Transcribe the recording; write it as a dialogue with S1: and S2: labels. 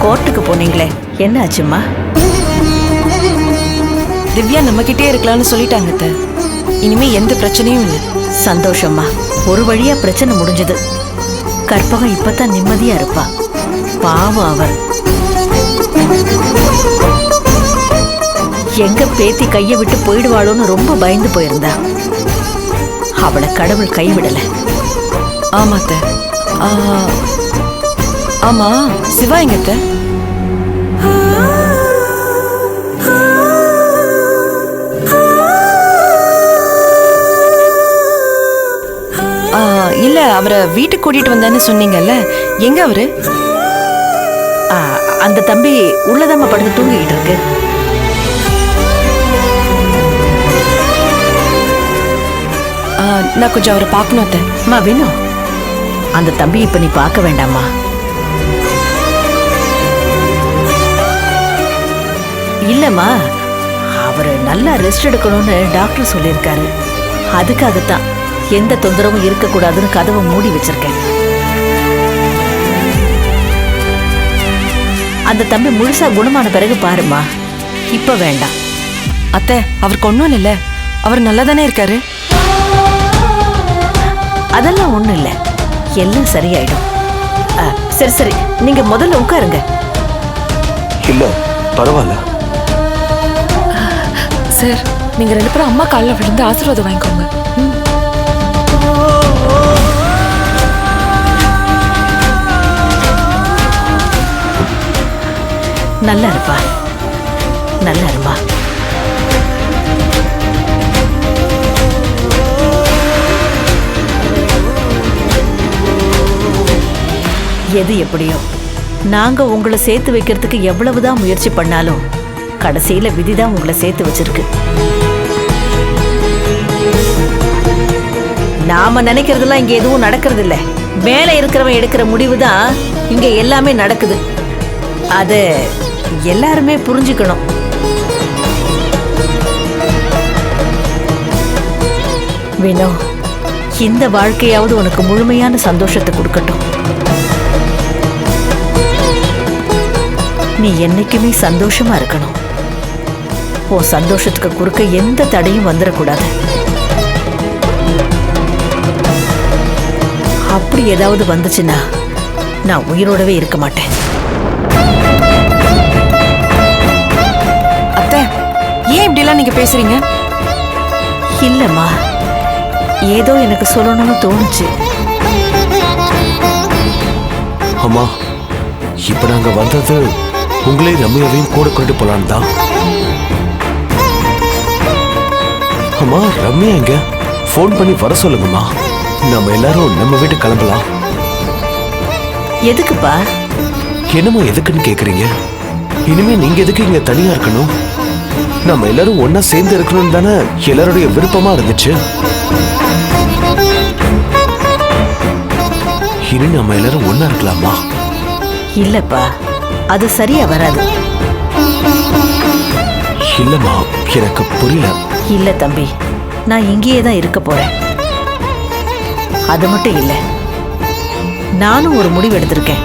S1: கோர்ட்டுக்கு போனீங்களே, என்ன ஆச்சும்மா?
S2: திவ்யா நம்ம கிட்டே இருக்கலாம்னு சொல்லிட்டாங்க அத்தை. இனிமே எந்த பிரச்சனையும் இல்லை.
S1: சந்தோஷம்மா, ஒரு வழியா பிரச்சனை முடிஞ்சது. கற்பகம் இப்பதான் நிம்மதியா இருப்பா. பாவம் அவர் எங்க பேத்தி கையை விட்டு போயிடுவாளோன்னு ரொம்ப பயந்து போயிருந்தா. அவளை கடவுள் கைவிடல.
S2: ஆமா அத்தை. ஆமா, சிவா எங்க அத்தை? இல்ல, அவரை வீட்டுக்கு கூட்டிட்டு வந்தேன்னு சொன்னீங்கல்ல, எங்க அவரு?
S1: அந்த தம்பி உள்ளதாம படுத்து தூங்கிட்டு இருக்கு.
S2: நான் கொஞ்சம் அவரை பார்க்கணும் அத்தை.
S1: அம்மா வினோ, அந்த தம்பி இப்ப நீ பார்க்க வேண்டாமா? இல்லம்மா, அவரு நல்லா ரெஸ்ட் எடுக்கணும்னு டாக்டர் சொல்லியிருக்காரு. அதுக்காகத்தான் எந்த தொந்தரவும் இருக்கக்கூடாதுன்னு கதவை மூடி வச்சிருக்கேன். அந்த தம்பி முழுசா குணமான பிறகு பாருமா, இப்ப வேண்டாம்.
S2: அத்தை, அவருக்கு ஒன்றும் இல்ல, அவர் நல்லா தானே இருக்காரு.
S1: அதெல்லாம் ஒண்ணும் இல்ல, எல்லாம் சரியாயிடும். சரி சரி, நீங்க முதல்ல உட்காருங்க.
S3: இல்ல பரவாயில்ல
S2: சார், நீங்க 2 பேரும் அம்மா காலில் விழுந்து ஆசீர்வாதம் வாங்கிக்கோங்க.
S1: நல்லா இருப்பா, நல்லா இருப்பா. எது எப்படியோ, நாங்க உங்களை சேர்த்து வைக்கிறதுக்கு எவ்வளவுதான் முயற்சி பண்ணாலும் கடைசியில விதிதான் உங்களை சேர்த்து வச்சிருக்கு. நாம நினைக்கிறதெல்லாம் இங்க எதுவும் நடக்கிறது இல்ல. மேல இருக்கிறவன் எடுக்கிற முடிவு தான் இங்க எல்லாமே நடக்குது. அது எல்லாருமே புரிஞ்சுக்கணும். வினோ, இந்த வாழ்க்கையாவது உனக்கு முழுமையான சந்தோஷத்தை கொடுக்கட்டும். நீ என்னைக்குமே சந்தோஷமா இருக்கணும். உன் சந்தோஷத்துக்கு குறுக்க எந்த தடையும் வந்துடக்கூடாது. அப்படி ஏதாவது வந்துச்சுன்னா நான் உயிரோடவே இருக்க மாட்டேன்.
S2: அத்தை, ஏன் இப்படிலாம் நீங்க பேசுறீங்க?
S1: இல்லம்மா, ஏதோ எனக்கு சொல்லணும்னு தோணுச்சு.
S3: அம்மா, இப்ப நாங்க வந்தது உங்களே ரம்யாவையும் கூட கொண்டு போலான்னு தான். அம்மா, ரம்யா எங்க? போன் பண்ணி வர சொல்லுங்கம்மா. நம்ம எல்லாரும் நம்ம வீட்டுக்கு கிளம்பலாம்.
S1: எதுக்குப்பா?
S3: என்னம்மா எதுக்குன்னு கேக்குறீங்க? இனிமே நீங்க எதுக்கு இங்க தனியா இருக்கணும்? நம்ம எல்லாரும் ஒன்னா சேர்ந்து இருக்கணும் தானே எல்லாருடைய விருப்பமா இருந்துச்சு. இனி நம்ம எல்லாரும் ஒன்னா இருக்கலாமா?
S1: இல்லப்பா, அது சரியா வராது.
S3: இல்லம்மா, எனக்கு புரியல.
S1: இல்ல தம்பி, நான் இங்கேயே தான் இருக்க போறேன். அது மட்டும் இல்ல, நானும் ஒரு முடிவு எடுத்திருக்கேன்.